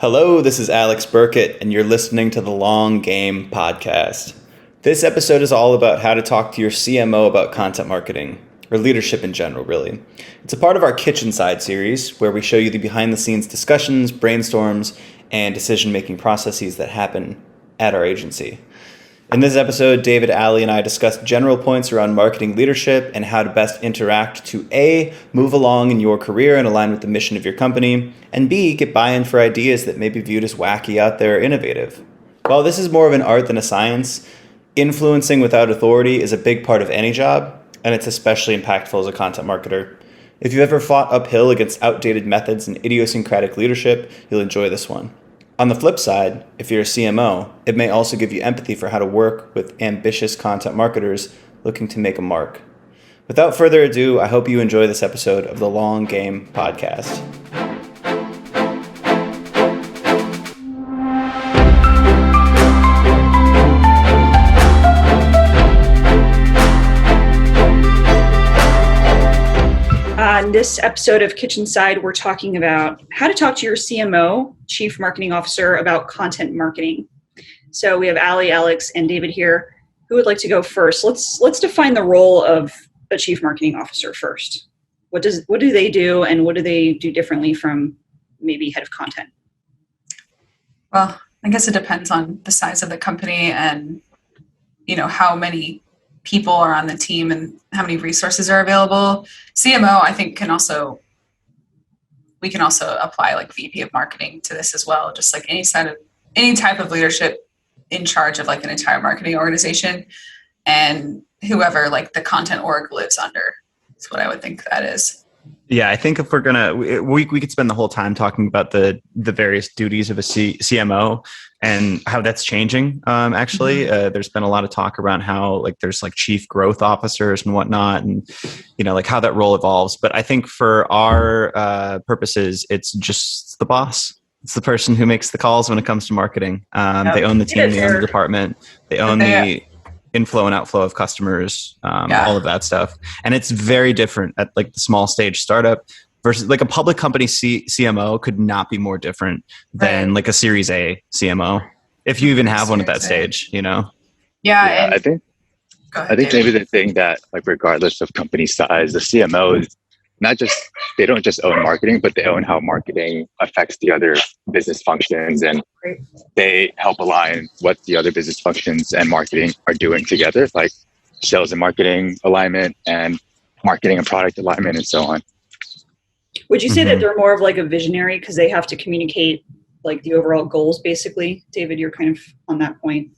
Hello, this is Alex Birkett, and you're listening to the Long Game Podcast. This episode is all about how to talk to your CMO about content marketing, or leadership in general, really. It's a part of our Kitchen Side series, where we show you the behind-the-scenes discussions, brainstorms, and decision-making processes that happen at our agency. In this episode, David, Allie, and I discussed general points around marketing leadership and how to best interact to A, move along in your career and align with the mission of your company, and B, get buy-in for ideas that may be viewed as wacky out there or innovative. While this is more of an art than a science, influencing without authority is a big part of any job, and it's especially impactful as a content marketer. If you've ever fought uphill against outdated methods and idiosyncratic leadership, you'll enjoy this one. On the flip side, if you're a CMO, it may also give you empathy for how to work with ambitious content marketers looking to make a mark. Without further ado, I hope you enjoy this episode of the Long Game Podcast. On this episode of Kitchen Side, we're talking about how to talk to your CMO, Chief Marketing Officer, about content marketing. So we have Allie, Alex, and David here. Who would like to go first? Let's define the role of a Chief Marketing Officer first. What do they do, and what do they do differently from maybe head of content? Well, I guess it depends on the size of the company and how many people are on the team and how many resources are available. CMO, I think, we can also apply like VP of marketing to this as well. Just like any type of leadership in charge of like an entire marketing organization, and whoever like the content org lives under is what I would think that is. Yeah, I think if we're gonna, we could spend the whole time talking about the various duties of a CMO and how that's changing. There's been a lot of talk around how like there's like chief growth officers and whatnot, and like how that role evolves. But I think for our purposes, it's just the boss. It's the person who makes the calls when it comes to marketing. They own the team, they own the department, they own the inflow and outflow of customers, all of that stuff. And it's very different at like the small stage startup versus like a public company CMO could not be more different than like a Series A CMO, if you even have one at that stage, Yeah, I think maybe the thing that like regardless of company size, the CMOs they don't just own marketing, but they own how marketing affects the other business functions, and they help align what the other business functions and marketing are doing together, like sales and marketing alignment and marketing and product alignment and so on. Would you say that they're more of like a visionary because they have to communicate like the overall goals, basically? David, you're kind of on that point,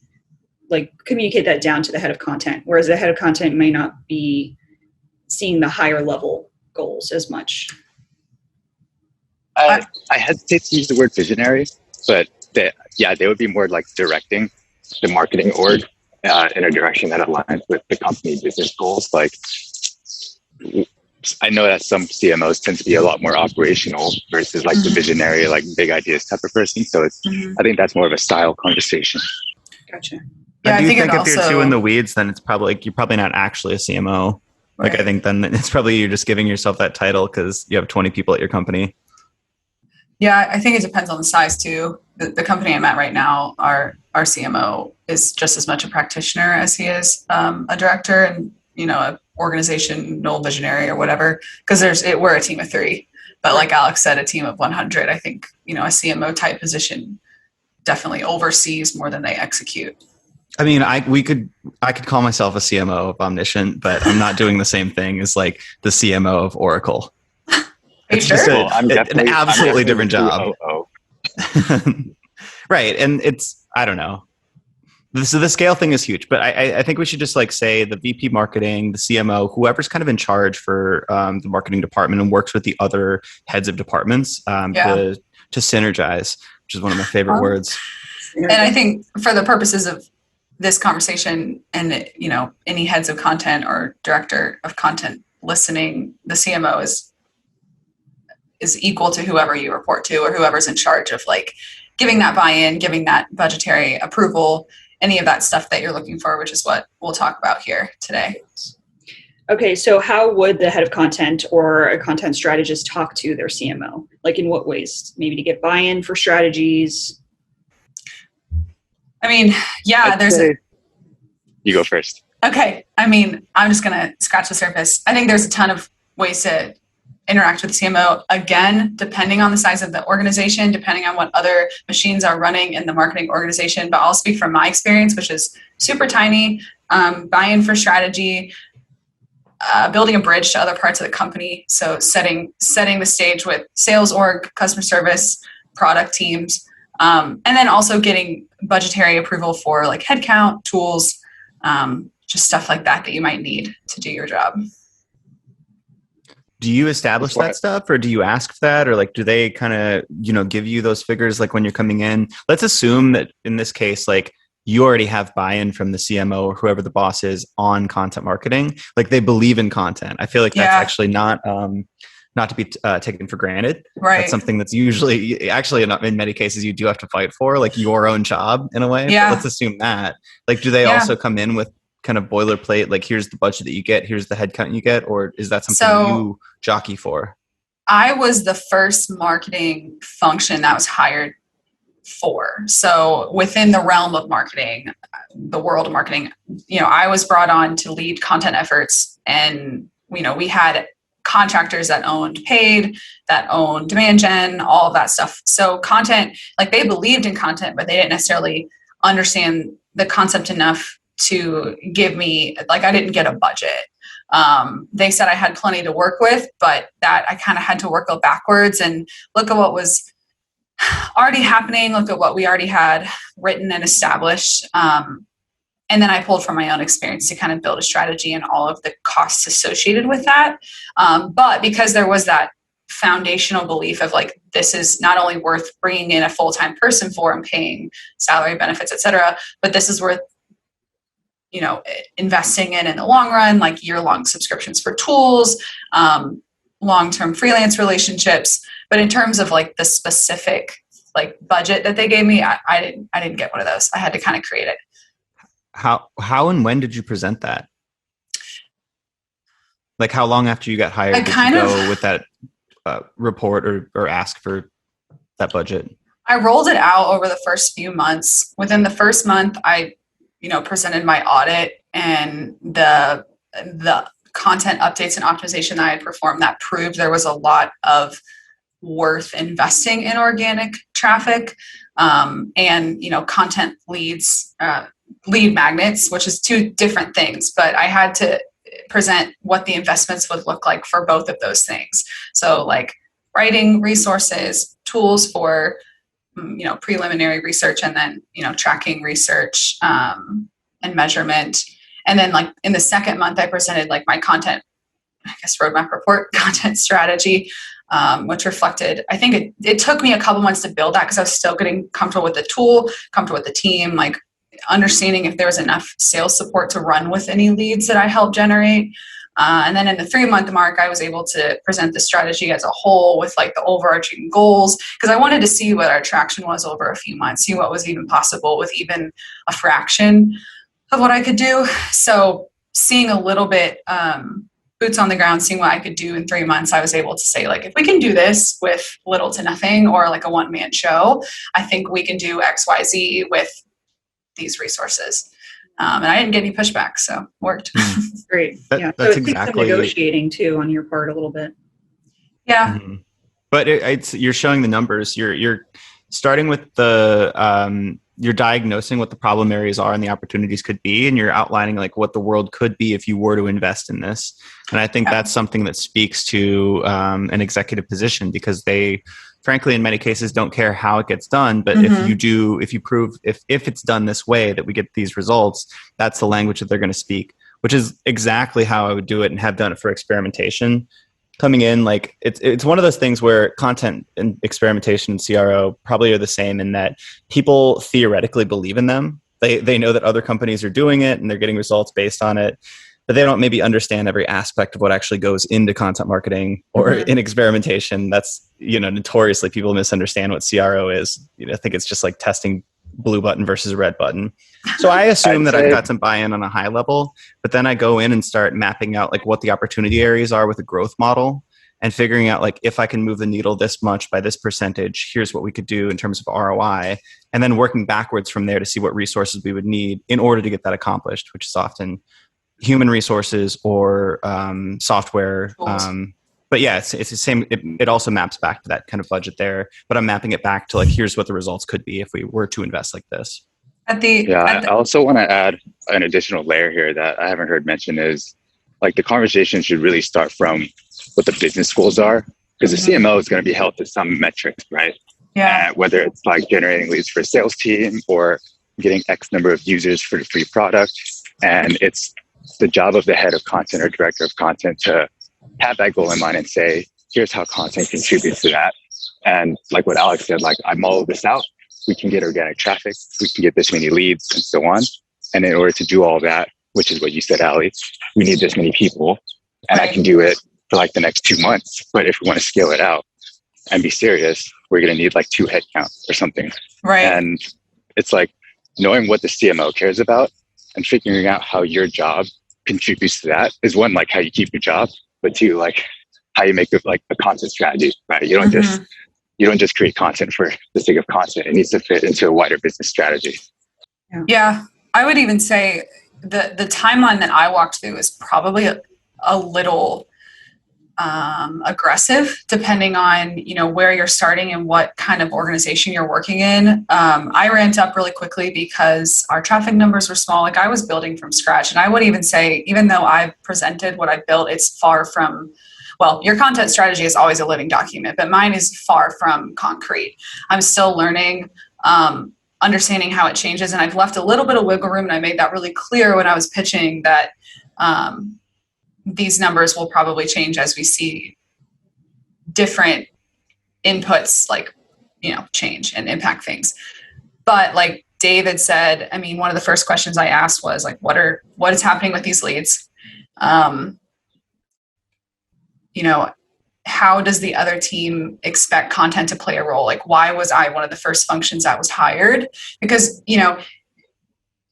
like communicate that down to the head of content, whereas the head of content may not be seeing the higher level goals as much. I hesitate to use the word visionary, but they would be more like directing the marketing org in a direction that aligns with the company business goals. Like, I know that some CMOs tend to be a lot more operational versus like the visionary, like big ideas type of person. So I think that's more of a style conversation. Gotcha. Yeah, I do think if you're too in the weeds, then it's probably you're probably not actually a CMO. Like, I think then it's probably you're just giving yourself that title because you have 20 people at your company. Yeah, I think it depends on the size too. The company I'm at right now, our CMO is just as much a practitioner as he is a director and, an organizational visionary or whatever, because we're a team of 3. But like Alex said, a team of 100, I think, a CMO type position definitely oversees more than they execute. I mean, I could call myself a CMO of Omniscient, but I'm not doing the same thing as like the CMO of Oracle. It's just an absolutely different job. Right. And I don't know. So the scale thing is huge, but I think we should just like say the VP marketing, the CMO, whoever's kind of in charge for the marketing department and works with the other heads of departments to synergize, which is one of my favorite words. And I think for the purposes of this conversation and, any heads of content or director of content listening, the CMO is equal to whoever you report to or whoever's in charge of like giving that buy-in, giving that budgetary approval, any of that stuff that you're looking for, which is what we'll talk about here today. Okay, so how would the head of content or a content strategist talk to their CMO? Like in what ways? Maybe to get buy-in for strategies? I mean, yeah, You go first. Okay. I mean, I'm just going to scratch the surface. I think there's a ton of ways to interact with the CMO. Again, depending on the size of the organization, depending on what other machines are running in the marketing organization. But I'll speak from my experience, which is super tiny. Buy-in for strategy, building a bridge to other parts of the company. So setting the stage with sales org, customer service, product teams, and then also getting budgetary approval for like headcount, tools, just stuff like that you might need to do your job. Do you establish that stuff, or do you ask for that, or like do they kind of give you those figures like when you're coming in? Let's assume that in this case, like you already have buy-in from the CMO or whoever the boss is on content marketing. Like they believe in content. I feel like that's actually not to be taken for granted. Right. That's something that's usually actually in many cases you do have to fight for, like your own job in a way. Yeah. But let's assume that. Like, do they also come in with kind of boilerplate, like here's the budget that you get, here's the headcount you get, or is that something you jockey for? I was the first marketing function that was hired for. So within the realm of marketing, the world of marketing, I was brought on to lead content efforts, and we had contractors that owned paid, that owned demand gen, all of that stuff. So content, like they believed in content, but they didn't necessarily understand the concept enough to give me, like I didn't get a budget. They said I had plenty to work with, but that I kind of had to work backwards and look at what was already happening, look at what we already had written and established. And then I pulled from my own experience to kind of build a strategy and all of the costs associated with that. But because there was that foundational belief of like, this is not only worth bringing in a full-time person for and paying salary, benefits, et cetera, but this is worth investing in the long run, like year-long subscriptions for tools, long-term freelance relationships. But in terms of like the specific like budget that they gave me, I didn't get one of those. I had to kind of create it. How and when did you present that? Like how long after you got hired did you go with that report or ask for that budget? I rolled it out over the first few months. Within the first month, I presented my audit and the content updates and optimization that I had performed that proved there was a lot of worth investing in organic traffic, and content leads, lead magnets, which is two different things, but I had to present what the investments would look like for both of those things. So like writing resources, tools for preliminary research, and then tracking research and measurement. And then like in the second month I presented like my content, I guess, roadmap report, content strategy, which reflected, I think it took me a couple months to build that because I was still getting comfortable with the tool, comfortable with the team, like understanding if there was enough sales support to run with any leads that I helped generate. And then in the 3-month mark, I was able to present the strategy as a whole with like the overarching goals, because I wanted to see what our traction was over a few months, see what was even possible with even a fraction of what I could do. So seeing a little bit, boots on the ground, seeing what I could do in 3 months, I was able to say like, if we can do this with little to nothing or like a one-man show, I think we can do X, Y, Z with these resources. And I didn't get any pushback, so worked. Great. That's so it exactly takes some negotiating too on your part a little bit. Yeah. Mm-hmm. But you're showing the numbers. You're starting with the you're diagnosing what the problem areas are and the opportunities could be, and you're outlining like what the world could be if you were to invest in this. And I think that's something that speaks to an executive position, because they, frankly, in many cases, don't care how it gets done. But if you prove if it's done this way that we get these results, that's the language that they're going to speak, which is exactly how I would do it and have done it for experimentation. Coming in, like it's one of those things where content and experimentation and CRO probably are the same in that people theoretically believe in them. They know that other companies are doing it and they're getting results based on it, but they don't maybe understand every aspect of what actually goes into content marketing or in experimentation. That's, notoriously people misunderstand what CRO is. I think it's just like testing blue button versus a red button. So I assume that I've got some buy-in on a high level, but then I go in and start mapping out like what the opportunity areas are with a growth model and figuring out like if I can move the needle this much by this percentage, here's what we could do in terms of ROI, and then working backwards from there to see what resources we would need in order to get that accomplished, which is often human resources or software. But yeah, it's the same. It also maps back to that kind of budget there, but I'm mapping it back to like, here's what the results could be if we were to invest like this. I also want to add an additional layer here that I haven't heard mentioned is like the conversation should really start from what the business goals are, because the CMO is going to be held to some metrics, right? Yeah. Whether it's like generating leads for a sales team or getting X number of users for the free product. And it's the job of the head of content or director of content to have that goal in mind and say, here's how content contributes to that. And like what Alex said, like I model this out, we can get organic traffic, we can get this many leads and so on. And in order to do all that, which is what you said, Allie, we need this many people, and I can do it for like the next 2 months. But if we want to scale it out and be serious, we're going to need like 2 headcount or something. Right. And it's like knowing what the CMO cares about and figuring out how your job contributes to that is one, like how you keep your job, but two, like how you make it like a content strategy, right? You don't just create content for the sake of content. It needs to fit into a wider business strategy. Yeah. I would even say the timeline that I walked through is probably a little aggressive, depending on, where you're starting and what kind of organization you're working in. I ramped up really quickly because our traffic numbers were small. Like I was building from scratch. And I would even say, even though I presented what I built, it's far from, well, your content strategy is always a living document, but mine is far from concrete. I'm still learning, understanding how it changes. And I've left a little bit of wiggle room. And I made that really clear when I was pitching that, these numbers will probably change as we see different inputs, like, change and impact things. But like David said, I mean, one of the first questions I asked was like, what is happening with these leads? How does the other team expect content to play a role? Like, why was I one of the first functions that was hired? Because,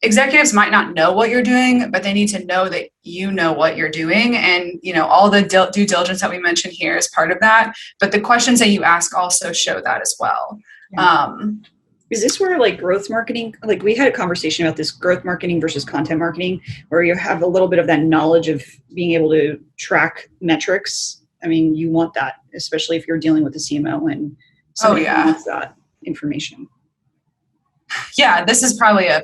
executives might not know what you're doing, but they need to know that you know what you're doing. And, all the due diligence that we mentioned here is part of that. But the questions that you ask also show that as well. Yeah. Is this where like growth marketing, like we had a conversation about this growth marketing versus content marketing, where you have a little bit of that knowledge of being able to track metrics? I mean, you want that, especially if you're dealing with the CMO and somebody who wants that information. Yeah, this is probably a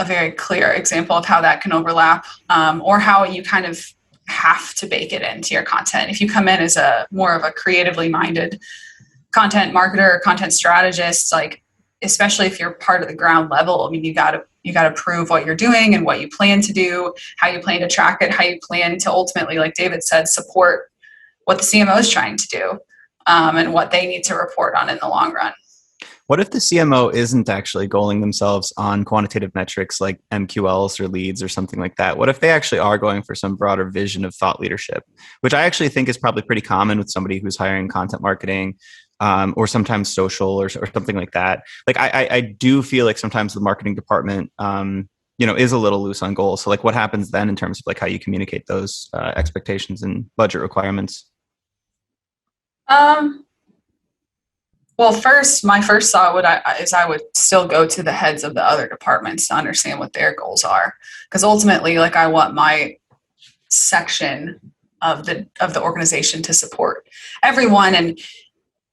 very clear example of how that can overlap, or how you kind of have to bake it into your content. If you come in as more of a creatively minded content marketer or content strategist, like, especially if you're part of the ground level, I mean, you got to prove what you're doing and what you plan to do, how you plan to track it, how you plan to ultimately, like David said, support what the CMO is trying to do, and what they need to report on in the long run. What if the CMO isn't actually goaling themselves on quantitative metrics like MQLs or leads or something like that? What if they actually are going for some broader vision of thought leadership, which I actually think is probably pretty common with somebody who's hiring content marketing, or sometimes social or something like that? Like I do feel like sometimes the marketing department, is a little loose on goals. So like what happens then in terms of like how you communicate those expectations and budget requirements? Well, my first thought is I would still go to the heads of the other departments to understand what their goals are. Because ultimately, like I want my section of the organization to support everyone, and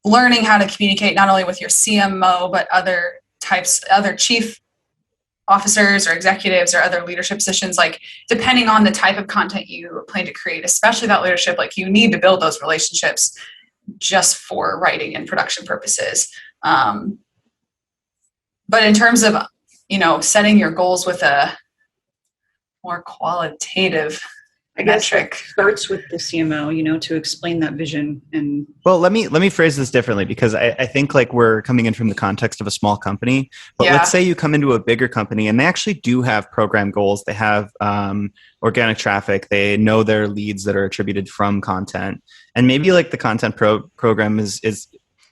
learning how to communicate not only with your CMO, but other chief officers or executives or other leadership positions, like depending on the type of content you plan to create, especially that leadership, like you need to build those relationships just for writing and production purposes. But in terms of, setting your goals with a more qualitative metric, starts with the CMO, to explain that vision. And well, let me phrase this differently, because I think like we're coming in from the context of a small company, but let's say you come into a bigger company and they actually do have program goals. They have organic traffic. They know their leads that are attributed from content, and maybe like the content program is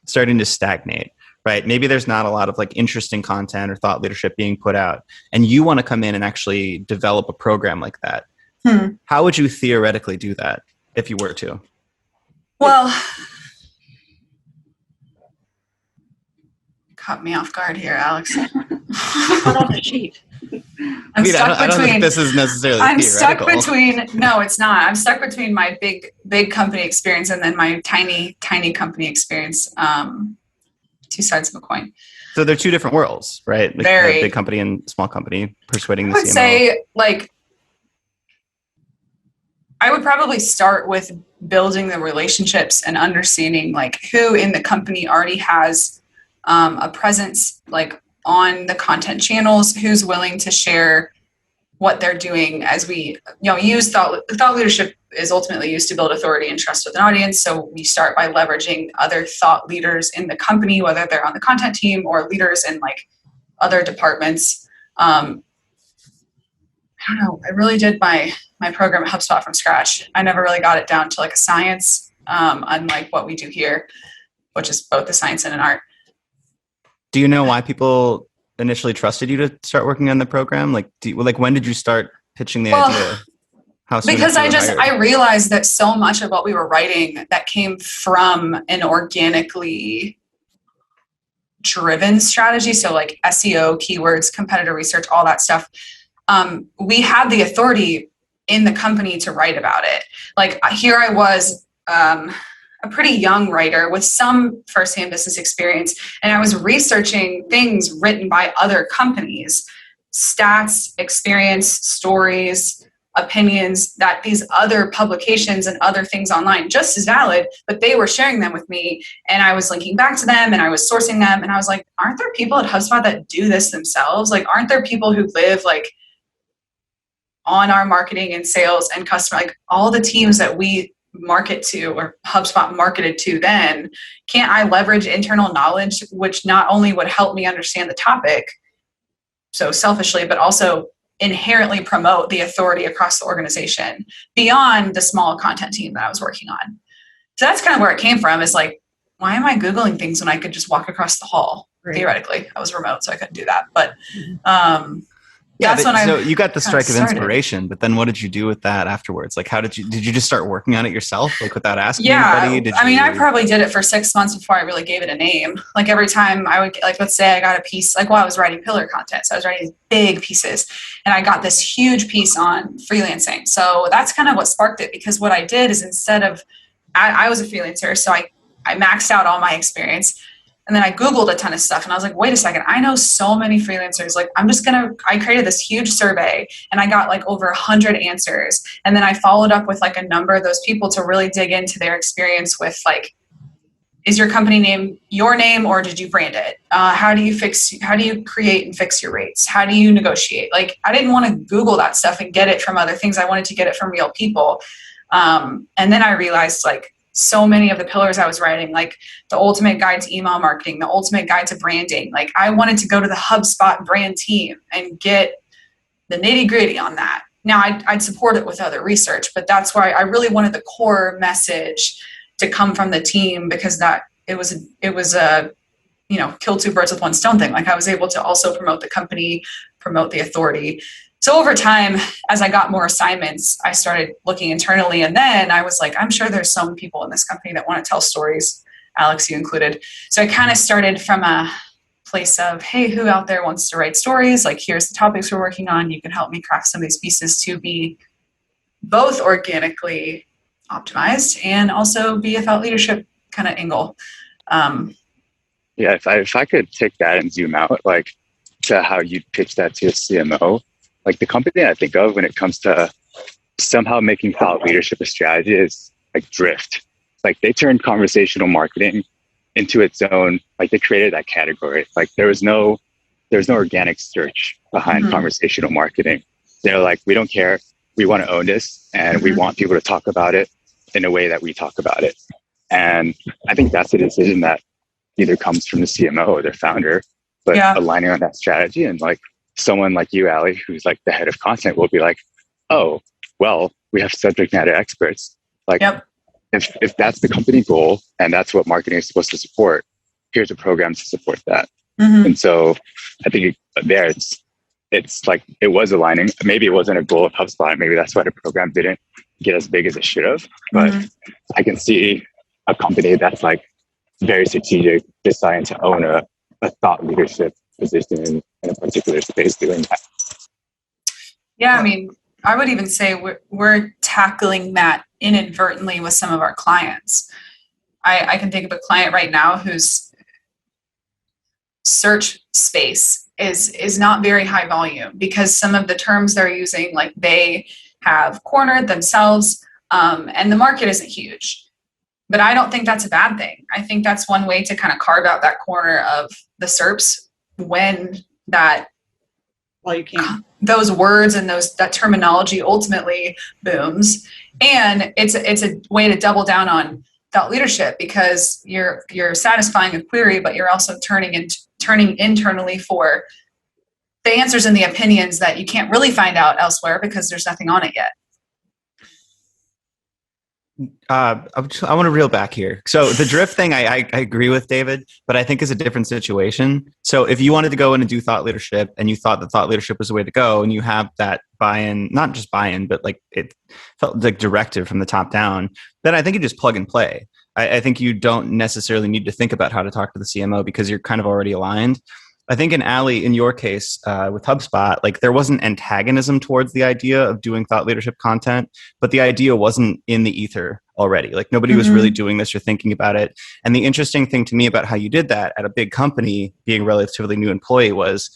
starting to stagnate, right? Maybe there's not a lot of like interesting content or thought leadership being put out, and you want to come in and actually develop a program like that. How would you theoretically do that if you were to? Well, caught me off guard here, Alex. Put on the sheet. I don't think this is necessarily theoretical. No, it's not. I'm stuck between my big company experience and then my tiny company experience. Two sides of a coin. So they're two different worlds, right? Like Very. Big company and small company persuading the CMO. I would say, like, I would probably start with building the relationships and understanding like who in the company already has a presence like on the content channels, who's willing to share what they're doing as we, use thought leadership is ultimately used to build authority and trust with an audience. So we start by leveraging other thought leaders in the company, whether they're on the content team or leaders in like other departments. I don't know. I really did my program at HubSpot from scratch. I never really got it down to like a science, unlike what we do here, which is both a science and an art. Do you know why people initially trusted you to start working on the program? Like, when did you start pitching the idea? How soon? Because I realized that so much of what we were writing that came from an organically driven strategy. So like SEO, keywords, competitor research, all that stuff. We had the authority in the company to write about it. Like here I was, a pretty young writer with some firsthand business experience. And I was researching things written by other companies, stats, experience, stories, opinions that these other publications and other things online, just as valid, but they were sharing them with me. And I was linking back to them and I was sourcing them. And I was like, aren't there people at HubSpot that do this themselves? Like, aren't there people who live like on our marketing and sales and customer, like all the teams that we market to or HubSpot marketed to then, can't I leverage internal knowledge, which not only would help me understand the topic so selfishly, but also inherently promote the authority across the organization beyond the small content team that I was working on. So that's kind of where it came from, is like, why am I Googling things when I could just walk across the hall? Right. Theoretically, I was remote, so I couldn't do that. But so you got the strike of inspiration, but then what did you do with that afterwards? Like, did you just start working on it yourself, like without asking anybody? I probably did it for 6 months before I really gave it a name. Like every time I would, like, let's say I got a piece, like while I was writing pillar content. So I was writing these big pieces and I got this huge piece on freelancing. So that's kind of what sparked it, because what I did is instead of, I was a freelancer. So I maxed out all my experience. And then I Googled a ton of stuff and I was like, wait a second, I know so many freelancers. Like, I created this huge survey and I got like over 100 answers. And then I followed up with like a number of those people to really dig into their experience with like, is your company name your name or did you brand it? How do you create and fix your rates? How do you negotiate? Like, I didn't want to Google that stuff and get it from other things. I wanted to get it from real people. And then I realized like, so many of the pillars I was writing, like the ultimate guide to email marketing, the ultimate guide to branding. Like I wanted to go to the HubSpot brand team and get the nitty gritty on that. Now I'd support it with other research, but that's why I really wanted the core message to come from the team, because that it was a kill two birds with one stone thing. Like I was able to also promote the company, promote the authority. So over time, as I got more assignments, I started looking internally. And then I was like, I'm sure there's some people in this company that want to tell stories, Alex, you included. So I kind of started from a place of, hey, who out there wants to write stories? Like, here's the topics we're working on. You can help me craft some of these pieces to be both organically optimized and also be a thought leadership kind of angle. If I could take that and zoom out, like to how you pitch that to a CMO, like the company I think of when it comes to somehow making thought leadership a strategy is like Drift. Like they turned conversational marketing into its own, like they created that category. Like there was no organic search behind conversational marketing. They're like, we don't care. We want to own this and we want people to talk about it in a way that we talk about it. And I think that's a decision that either comes from the CMO or their founder, but aligning on that strategy. And like someone like you, Allie, who's like the head of content, will be like, oh, well, we have subject matter experts. Like if that's the company goal and that's what marketing is supposed to support, here's a program to support that. Mm-hmm. And so I think it's like it was aligning. Maybe it wasn't a goal of HubSpot. Maybe that's why the program didn't get as big as it should have. But I can see a company that's like very strategic, deciding to own a thought leadership position in a particular space doing that. Yeah, I mean, I would even say we're tackling that inadvertently with some of our clients. I can think of a client right now whose search space is not very high volume because some of the terms they're using, like they have cornered themselves, and the market isn't huge. But I don't think that's a bad thing. I think that's one way to kind of carve out that corner of the SERPs when that, well, you can. Those words and that terminology ultimately booms. And it's a way to double down on thought leadership because you're satisfying a query, but you're also turning internally for the answers and the opinions that you can't really find out elsewhere because there's nothing on it yet. I want to reel back here. So the drift thing, I agree with David, but I think is a different situation. So if you wanted to go in and do thought leadership and you thought that thought leadership was the way to go and you have that buy-in, not just buy-in, but like it felt like directive from the top down, then I think you just plug and play. I think you don't necessarily need to think about how to talk to the CMO because you're kind of already aligned. I think in Allie, in your case with HubSpot, like there wasn't antagonism towards the idea of doing thought leadership content, but the idea wasn't in the ether already. Like nobody was really doing this or thinking about it. And the interesting thing to me about how you did that at a big company, being a relatively new employee, was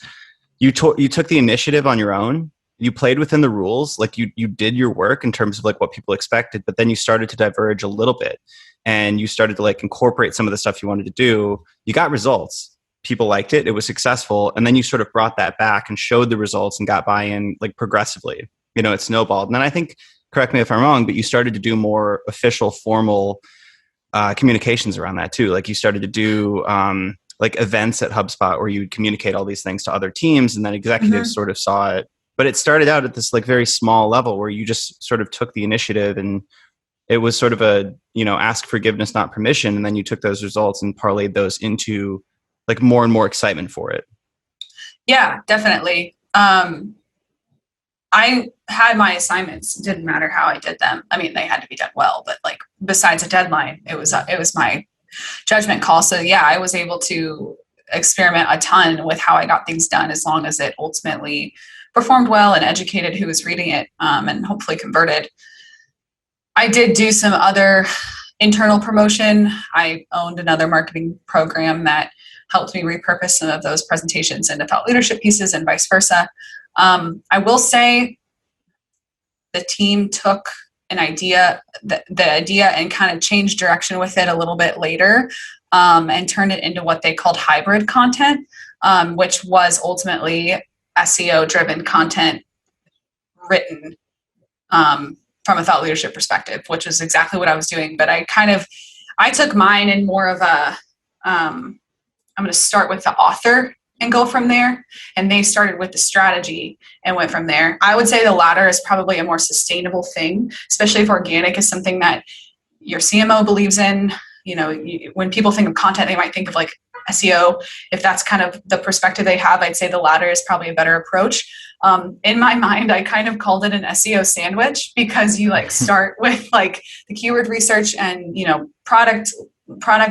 you took the initiative on your own. You played within the rules, like you did your work in terms of like what people expected, but then you started to diverge a little bit and you started to like incorporate some of the stuff you wanted to do. You got results. People liked it. It was successful. And then you sort of brought that back and showed the results and got buy-in like progressively. You know, it snowballed. And then I think, correct me if I'm wrong, but you started to do more official, formal communications around that too. Like you started to do like events at HubSpot where you would communicate all these things to other teams and then executives sort of saw it. But it started out at this like very small level where you just sort of took the initiative and it was sort of a, you know, ask forgiveness, not permission. And then you took those results and parlayed those into like more and more excitement for it. Yeah, definitely. I had my assignments. It didn't matter how I did them. I mean, they had to be done well, but like besides a deadline, it was my judgment call. So yeah, I was able to experiment a ton with how I got things done as long as it ultimately performed well and educated who was reading it, and hopefully converted. I did do some other internal promotion. I owned another marketing program that helped me repurpose some of those presentations into thought leadership pieces and vice versa. I will say the team took an idea, the idea and kind of changed direction with it a little bit later, and turned it into what they called hybrid content, which was ultimately SEO-driven content written from a thought leadership perspective, which is exactly what I was doing. But I took mine in more of a, I'm going to start with the author and go from there. And they started with the strategy and went from there. I would say the latter is probably a more sustainable thing, especially if organic is something that your CMO believes in. You know, when people think of content, they might think of like SEO. If that's kind of the perspective they have, I'd say the latter is probably a better approach. In my mind, I kind of called it an SEO sandwich because you like start with like the keyword research and, you know, product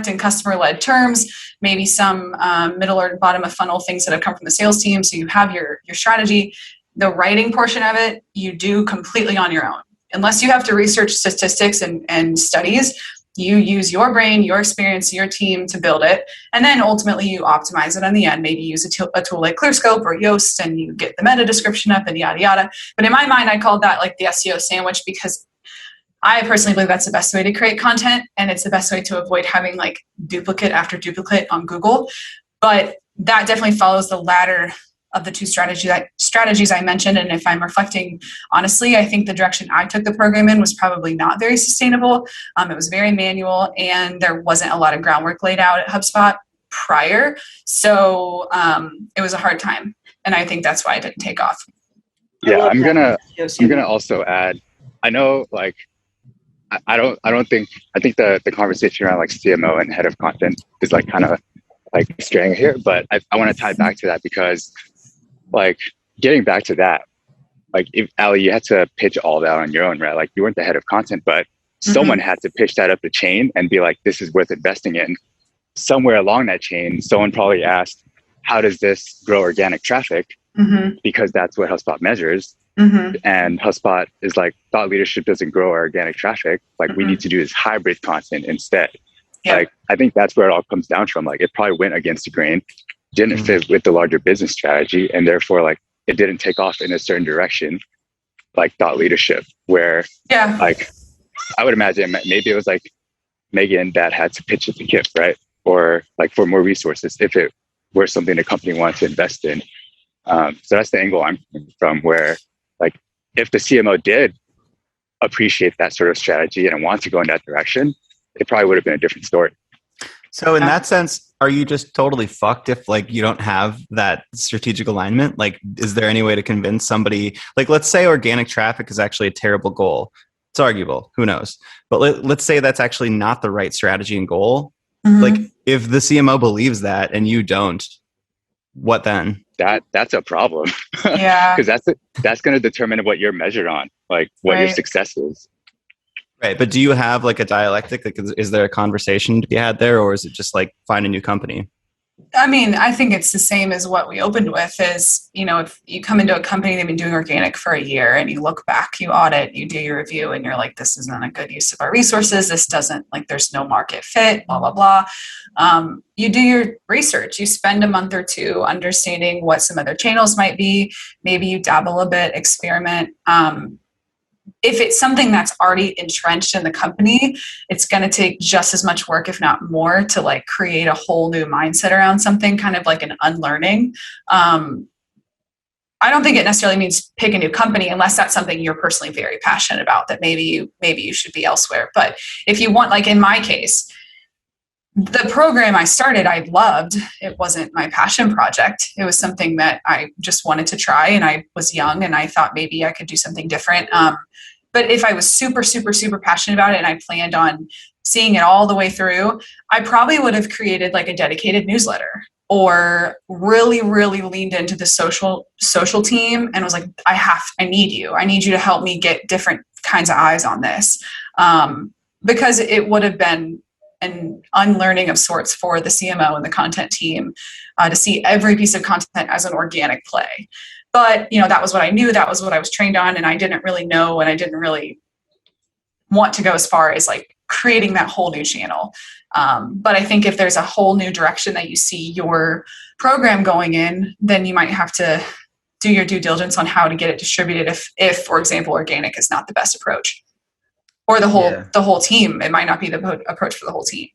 and customer led terms, maybe some middle or bottom of funnel things that have come from the sales team. So you have your strategy. The writing portion of it, you do completely on your own. Unless you have to research statistics and studies, you use your brain, your experience, your team to build it. And then ultimately you optimize it on the end. Maybe use a tool like ClearScope or Yoast and you get the meta description up and yada, yada. But in my mind, I called that like the SEO sandwich because I personally believe that's the best way to create content. And it's the best way to avoid having like duplicate after duplicate on Google. But that definitely follows the latter of the two strategies I mentioned. And if I'm reflecting honestly, I think the direction I took the program in was probably not very sustainable. It was very manual and there wasn't a lot of groundwork laid out at HubSpot prior. So it was a hard time. And I think that's why it didn't take off. Yeah, I'm gonna also add, I know like, I think the conversation around like CMO and head of content is like kind of like straying here, but I want to tie back to that because like getting back to that, like if Allie, you had to pitch all that on your own, right? Like you weren't the head of content, but someone had to pitch that up the chain and be like, this is worth investing in. Somewhere along that chain, someone probably asked, how does this grow organic traffic? Because that's what HubSpot measures. And HubSpot is like, thought leadership doesn't grow our organic traffic. Like we need to do this hybrid content instead. Like, I think that's where it all comes down from. Like it probably went against the grain, didn't fit with the larger business strategy. And therefore like it didn't take off in a certain direction, like thought leadership, where like, I would imagine maybe it was like Megan that had to pitch it to Khim, right? Or like for more resources if it were something the company wanted to invest in. So that's the angle I'm coming from, where like if the CMO did appreciate that sort of strategy and want to go in that direction, it probably would have been a different story. So in that sense, are you just totally fucked if like you don't have that strategic alignment? Like, is there any way to convince somebody, like, let's say organic traffic is actually a terrible goal. It's arguable, who knows? But let's say that's actually not the right strategy and goal. Like if the CMO believes that and you don't, what then? That's a problem. Because that's going to determine what you're measured on, like what your success is. Right. But do you have like a dialectic? Like, is there a conversation to be had there, or is it just like find a new company? I mean, I think it's the same as what we opened with is, you know, if you come into a company, they've been doing organic for a year and you look back, you audit, you do your review and you're like, this isn't a good use of our resources. This doesn't, like, there's no market fit, blah, blah, blah. You do your research, you spend a month or two understanding what some other channels might be. Maybe you dabble a bit, experiment. If it's something that's already entrenched in the company, it's going to take just as much work, if not more, to like create a whole new mindset around something, kind of like an unlearning. I don't think it necessarily means pick a new company unless that's something you're personally very passionate about, that maybe you should be elsewhere. But if you want, like in my case, the program I started, I loved. It wasn't my passion project. It was something that I just wanted to try, and I was young and I thought maybe I could do something different. But if I was super, super, super passionate about it and I planned on seeing it all the way through, I probably would have created like a dedicated newsletter or really, really leaned into the social team and was like, I need you to help me get different kinds of eyes on this. Because it would have been an unlearning of sorts for the CMO and the content team to see every piece of content as an organic play. But, you know, that was what I knew. That was what I was trained on. And I didn't really know, and I didn't really want to go as far as like creating that whole new channel. But I think if there's a whole new direction that you see your program going in, then you might have to do your due diligence on how to get it distributed. If for example, organic is not the best approach, or the whole team, it might not be the approach for the whole team.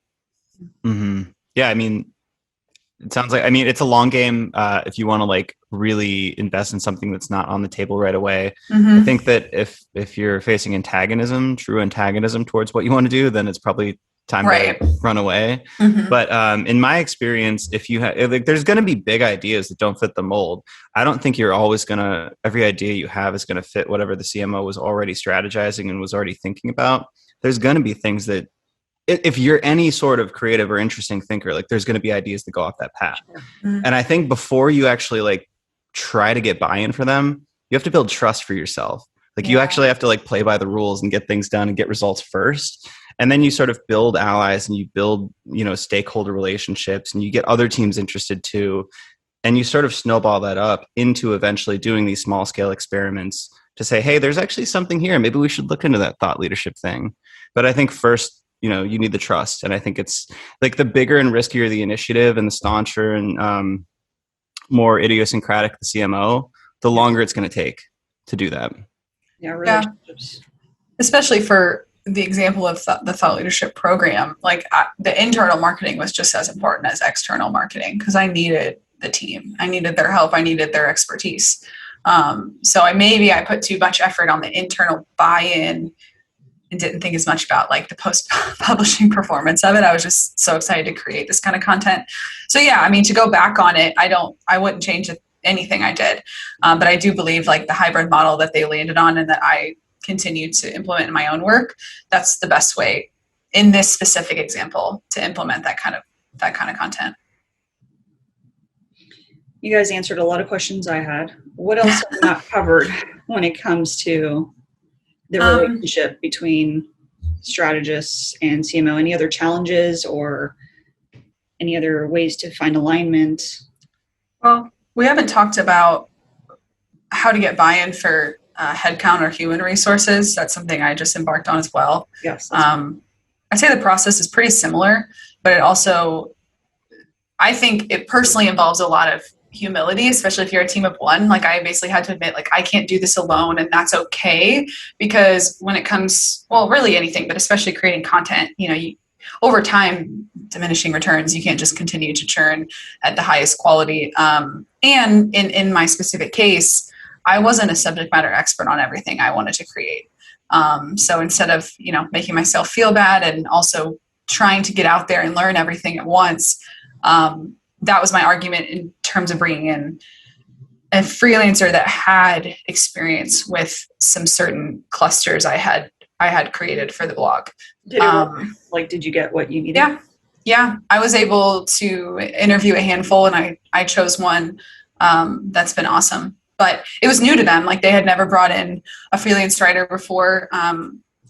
Mm-hmm. Yeah. I mean, it sounds like, it's a long game. If you want to like really invest in something that's not on the table right away, I think that if you're facing true antagonism towards what you want to do, then it's probably time to run away. But in my experience, if you have, like, there's going to be big ideas that don't fit the mold. I don't think you're always every idea you have is going to fit whatever the CMO was already strategizing and was already thinking about. There's going to be things that, if you're any sort of creative or interesting thinker, like there's going to be ideas that go off that path. And I think before you actually like try to get buy-in for them, you have to build trust for yourself. Like you actually have to like play by the rules and get things done and get results first. And then you sort of build allies and you build, stakeholder relationships, and you get other teams interested too. And you sort of snowball that up into eventually doing these small scale experiments to say, hey, there's actually something here. Maybe we should look into that thought leadership thing. But I think first, you need the trust. And I think it's like the bigger and riskier the initiative and the stauncher and more idiosyncratic the CMO, the longer it's going to take to do that. Yeah, relationships. Especially for the example of the thought leadership program, like the internal marketing was just as important as external marketing, because I needed the team. I needed their help. I needed their expertise. So I put too much effort on the internal buy-in and didn't think as much about like the post-publishing performance of it. I was just so excited to create this kind of content. So yeah, to go back on it, I wouldn't change anything I did. But I do believe like the hybrid model that they landed on and that I continue to implement in my own work, that's the best way in this specific example to implement that kind of content. You guys answered a lot of questions I had. What else have we not covered when it comes to the relationship between strategists and CMO? Any other challenges or any other ways to find alignment? Well, we haven't talked about how to get buy-in for headcount or human resources. That's something I just embarked on as well. Yes. I'd say the process is pretty similar, but it also, I think it personally involves a lot of humility, especially if you're a team of one. Like I basically had to admit, like, I can't do this alone, and that's okay, because when it comes, well, really anything, but especially creating content, over time, diminishing returns, you can't just continue to churn at the highest quality. And in my specific case, I wasn't a subject matter expert on everything I wanted to create. So instead of, making myself feel bad and also trying to get out there and learn everything at once, that was my argument in terms of bringing in a freelancer that had experience with some certain clusters I had created for the blog. Did it work? Did you get what you needed? Yeah. I was able to interview a handful, and I chose one that's been awesome. But it was new to them. Like, they had never brought in a freelance writer before.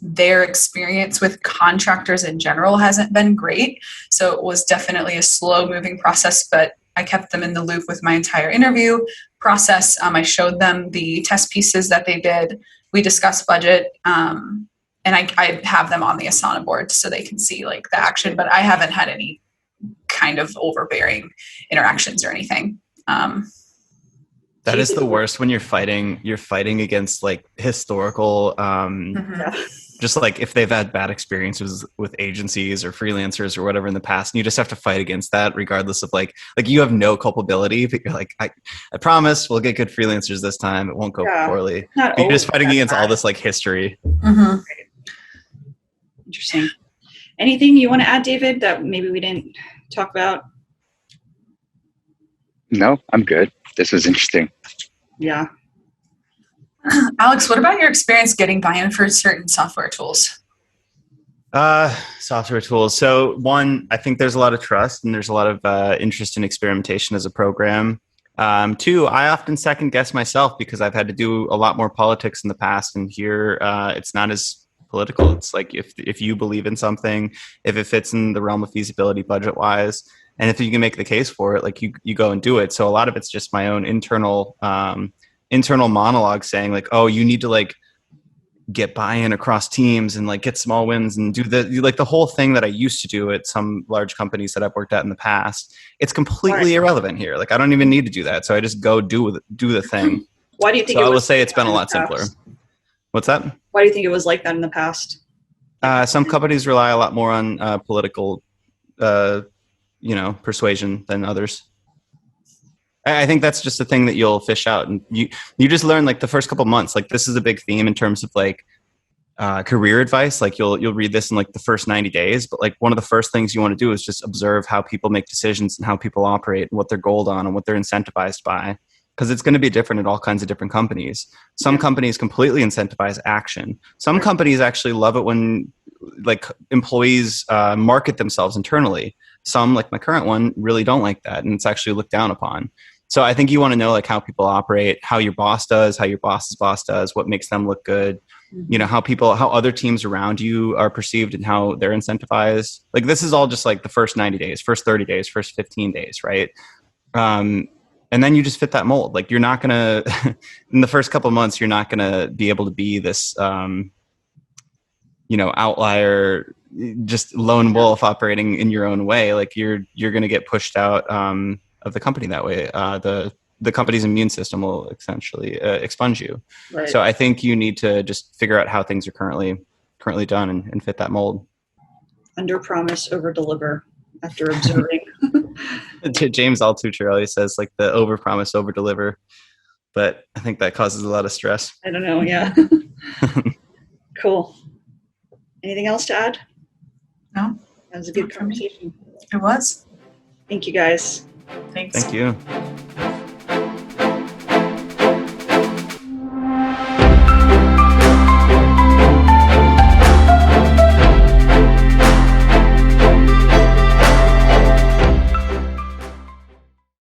Their experience with contractors in general hasn't been great. So it was definitely a slow moving process, but I kept them in the loop with my entire interview process. I showed them the test pieces that they did. We discussed budget, and I have them on the Asana board so they can see like the action, but I haven't had any kind of overbearing interactions or anything. That is the worst when you're fighting against like historical, just like if they've had bad experiences with agencies or freelancers or whatever in the past, and you just have to fight against that regardless of like you have no culpability, but you're like, I promise we'll get good freelancers this time. It won't go poorly. You're just fighting against all this like history. Mm-hmm. Interesting. Anything you want to add, David, that maybe we didn't talk about? No, I'm good. This was interesting. Yeah. Alex, what about your experience getting buy-in for certain software tools? Software tools. So one, I think there's a lot of trust and there's a lot of interest in experimentation as a program. Two, I often second guess myself because I've had to do a lot more politics in the past, and here it's not as political. It's like if you believe in something, if it fits in the realm of feasibility budget wise, and if you can make the case for it, like you go and do it. So a lot of it's just my own internal monologue saying like, oh, you need to like get buy-in across teams and like get small wins and do the whole thing that I used to do at some large companies that I've worked at in the past. It's completely irrelevant here. Like I don't even need to do that. So I just go do the thing. Why do you think? So I will say it's been a lot simpler. What's that? Why do you think it was like that in the past? Some companies rely a lot more on political persuasion than others. I think that's just a thing that you'll fish out, and you just learn like the first couple months. Like this is a big theme in terms of like career advice. Like you'll read this in like the first 90 days, but like one of the first things you want to do is just observe how people make decisions and how people operate and what they're goaled on and what they're incentivized by, because it's going to be different at all kinds of different companies. Some companies completely incentivize action. Some companies actually love it when like employees market themselves internally. Some, like my current one, really don't like that, and it's actually looked down upon. So I think you want to know like how people operate, how your boss does, how your boss's boss does, what makes them look good, how other teams around you are perceived and how they're incentivized. Like this is all just like the first 90 days, first 30 days, first 15 days, right? And then you just fit that mold. Like you're not going to, in the first couple of months, you're not going to be able to be this, outlier, just lone wolf operating in your own way. Like you're going to get pushed out of the company that way. The company's immune system will essentially expunge you. Right. So I think you need to just figure out how things are currently done and fit that mold. Under promise, over deliver. After observing. James Altucher always says like the over promise, over deliver, but I think that causes a lot of stress. I don't know. Yeah. Cool. Anything else to add? No. That was a good conversation. It was. Thank you guys. Thanks. Thank you.